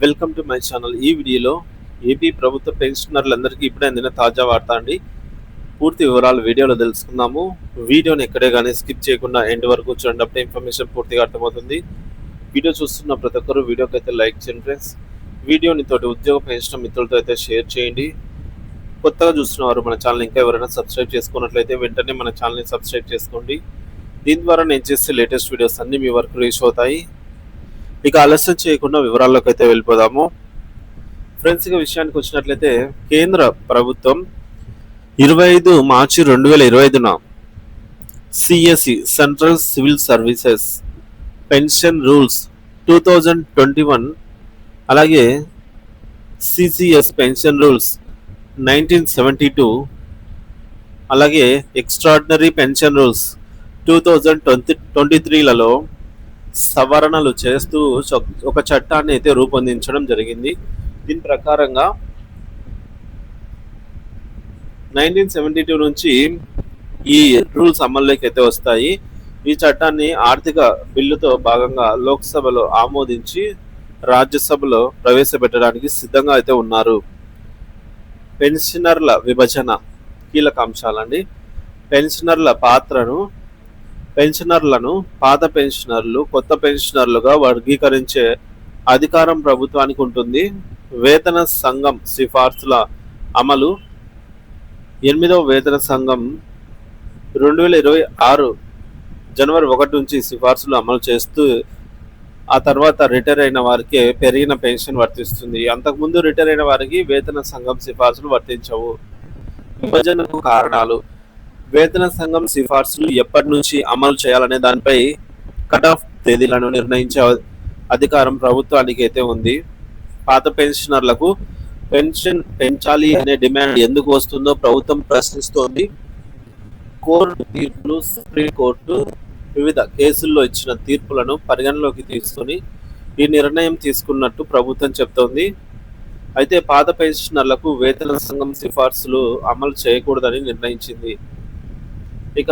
Welcome to my channel. ఈ వీడియోలో AP ప్రభుత్వ పెన్షనర్లందరికీ ఇప్పుడే అందిన తాజా వార్త అండి. పూర్తి వివరాలు వీడియోలో తెలుసుకుందాము. వీడియోని ఎక్కడే కానీ స్కిప్ చేయకుండా ఎండ్ వరకు చూడండి. అప్పుడే ఇన్ఫర్మేషన్ పూర్తిగా అర్థమవుతుంది. వీడియో చూస్తున్న ప్రతి ఒక్కరు వీడియోకి అయితే లైక్ చేయండి ఫ్రెండ్స్. వీడియోని తోటి ఉద్యోగ పెన్షన్ మిత్రులతో అయితే షేర్ చేయండి. కొత్తగా చూస్తున్న వారు మన ఛానల్ ఇంకా ఎవరైనా సబ్స్క్రైబ్ చేసుకున్నట్లయితే వెంటనే మన ఛానల్ని సబ్స్క్రైబ్ చేసుకోండి. దీని ద్వారా నేను చేసే లేటెస్ట్ వీడియోస్ అన్నీ మీ వరకు రీచ్ అవుతాయి. ఇక ఆలస్యం చేయకుండా వివరాల్లోకి అయితే వెళ్ళిపోదాము. ఫ్రెండ్స్, ఇక విషయానికి వచ్చినట్లయితే కేంద్ర ప్రభుత్వం 25 మార్చి 2025న CSC central civil services pension rules 2021 అలాగే సిసిఎస్ పెన్షన్ రూల్స్ 1972 అలాగే ఎక్స్ట్రాడినరీ పెన్షన్ రూల్స్ 2023లలో సవరణలు చేస్తూ ఒక చట్టాన్ని అయితే రూపొందించడం జరిగింది. దీని ప్రకారంగా 1972 నుంచి ఈ రూల్స్ అమల్లోకి అయితే వస్తాయి. ఈ చట్టాన్ని ఆర్థిక బిల్లుతో భాగంగా లోక్సభలో ఆమోదించి రాజ్యసభలో ప్రవేశపెట్టడానికి సిద్ధంగా అయితే ఉన్నారు. పెన్షనర్ల విభజన కీలక అంశాలండి. పెన్షనర్లను పాత పెన్షనర్లు, కొత్త పెన్షనర్లుగా వర్గీకరించే అధికారం ప్రభుత్వానికి ఉంటుంది. వేతన సంఘం సిఫార్సుల అమలు 8వ వేతన సంఘం 2026 జనవరి 1 నుంచి సిఫార్సులు అమలు చేస్తూ ఆ తర్వాత రిటైర్ అయిన వారికి పెరిగిన పెన్షన్ వర్తిస్తుంది. అంతకుముందు రిటైర్ అయిన వారికి వేతన సంఘం సిఫార్సులు వర్తించవు. విభజనకు కారణాలు. వేతన సంఘం సిఫార్సులు ఎప్పటి నుంచి అమలు చేయాలనే దానిపై కట్ ఆఫ్ తేదీలను నిర్ణయించే అధికారం ప్రభుత్వానికి అయితే ఉంది. పాత పెన్షనర్లకు పెన్షన్ పెంచాలి అనే డిమాండ్ ఎందుకు వస్తుందో ప్రభుత్వం ప్రశ్నిస్తోంది. కోర్టు తీర్పులు, సుప్రీంకోర్టు వివిధ కేసుల్లో ఇచ్చిన తీర్పులను పరిగణలోకి తీసుకొని ఈ నిర్ణయం తీసుకున్నట్టు ప్రభుత్వం చెప్తోంది. అయితే పాత పెన్షనర్లకు వేతన సంఘం సిఫార్సులు అమలు చేయకూడదని నిర్ణయించింది. ఇక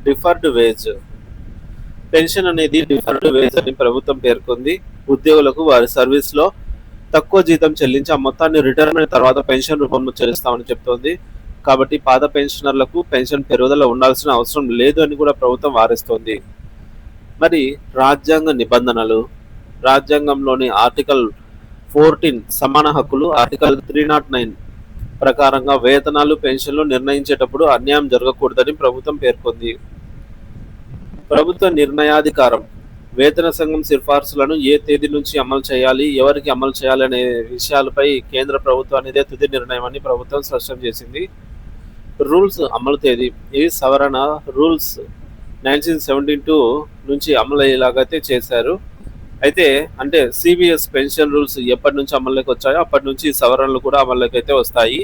డిఫర్డ్ వేజ్ పెన్షన్ అనేది డిఫర్డ్ వేజ్ అని ప్రభుత్వం పేర్కొంది. ఉద్యోగులకు వారి సర్వీస్లో తక్కువ జీతం చెల్లించి ఆ మొత్తాన్ని రిటైర్మెంట్ తర్వాత పెన్షన్ రూపంలో చెల్లిస్తామని చెప్తోంది. కాబట్టి పాత పెన్షనర్లకు పెన్షన్ పెరుగుదల ఉండాల్సిన అవసరం లేదు అని కూడా ప్రభుత్వం వారిస్తోంది. మరి రాజ్యాంగ నిబంధనలు. రాజ్యాంగంలోని ఆర్టికల్ 14 సమాన హక్కులు, ఆర్టికల్ 309 ప్రకారంగా వేతనాలు, పెన్షన్లు నిర్ణయించేటప్పుడు అన్యాయం జరగకూడదని ప్రభుత్వం పేర్కొంది. ప్రభుత్వ నిర్ణయాధికారం. వేతన సంఘం సిఫార్సులను ఏ తేదీ నుంచి అమలు చేయాలి, ఎవరికి అమలు చేయాలి అనే విషయాలపై కేంద్ర ప్రభుత్వానిదే తుది నిర్ణయం అని ప్రభుత్వం స్పష్టం చేసింది. రూల్స్ అమలు తేదీ. ఈ సవరణ రూల్స్ 1972 నుంచి అమలు అయ్యేలాగైతే చేశారు. అయితే అంటే సిబిఎస్ పెన్షన్ రూల్స్ ఎప్పటి నుంచి అమల్లోకి వచ్చాయో అప్పటి నుంచి సవరణలు కూడా అమల్లోకి అయితే వస్తాయి.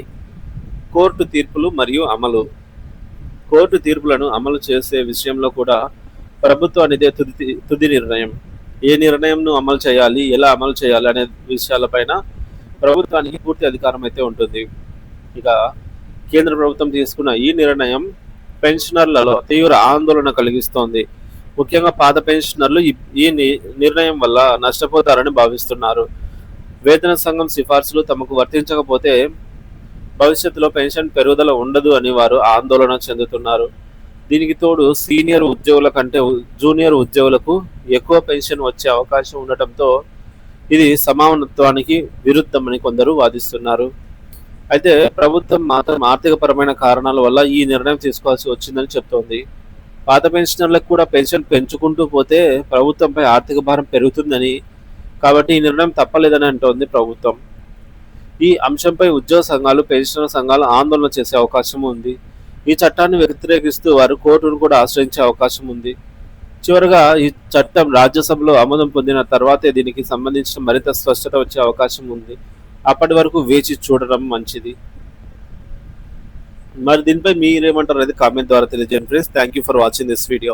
కోర్టు తీర్పులు మరియు అమలు. కోర్టు తీర్పులను అమలు చేసే విషయంలో కూడా ప్రభుత్వానిదే తుది నిర్ణయం. ఏ నిర్ణయంను అమలు చేయాలి, ఎలా అమలు చేయాలి అనే విషయాలపైన ప్రభుత్వానికి పూర్తి అధికారం అయితే ఉంటుంది. ఇక కేంద్ర ప్రభుత్వం తీసుకున్న ఈ నిర్ణయం పెన్షనర్లలో తీవ్ర ఆందోళన కలిగిస్తోంది. ముఖ్యంగా పాత పెన్షనర్లు ఈ నిర్ణయం వల్ల నష్టపోతారని భావిస్తున్నారు. వేతన సంఘం సిఫార్సులు తమకు వర్తించకపోతే భవిష్యత్తులో పెన్షన్ పెరుగుదల ఉండదు అని వారు ఆందోళన చెందుతున్నారు. దీనికి తోడు సీనియర్ ఉద్యోగుల కంటే జూనియర్ ఉద్యోగులకు ఎక్కువ పెన్షన్ వచ్చే అవకాశం ఉండటంతో ఇది సమానత్వానికి విరుద్ధమని కొందరు వాదిస్తున్నారు. అయితే ప్రభుత్వం మాత్రం ఆర్థికపరమైన కారణాల వల్ల ఈ నిర్ణయం తీసుకోవాల్సి వచ్చిందని చెప్తోంది. పాత పెన్షనర్లకు కూడా పెన్షన్ పెంచుకుంటూ పోతే ప్రభుత్వంపై ఆర్థిక భారం పెరుగుతుందని, కాబట్టి ఈ నిర్ణయం తప్పలేదని అంటోంది ప్రభుత్వం. ఈ అంశంపై ఉద్యోగ సంఘాలు, పెన్షనర్ సంఘాలు ఆందోళన చేసే అవకాశం ఉంది. ఈ చట్టాన్ని వ్యతిరేకిస్తూ వారు కోర్టును కూడా ఆశ్రయించే అవకాశం ఉంది. చివరగా ఈ చట్టం రాజ్యసభలో ఆమోదం పొందిన తర్వాతే దీనికి సంబంధించిన మరింత స్పష్టత వచ్చే అవకాశం ఉంది. అప్పటి వరకు వేచి చూడడం మంచిది. మరి దీనిపై మీరేమంటారు అనేది కామెంట్ ద్వారా తెలియజేయండి friends. Thank you for watching this video.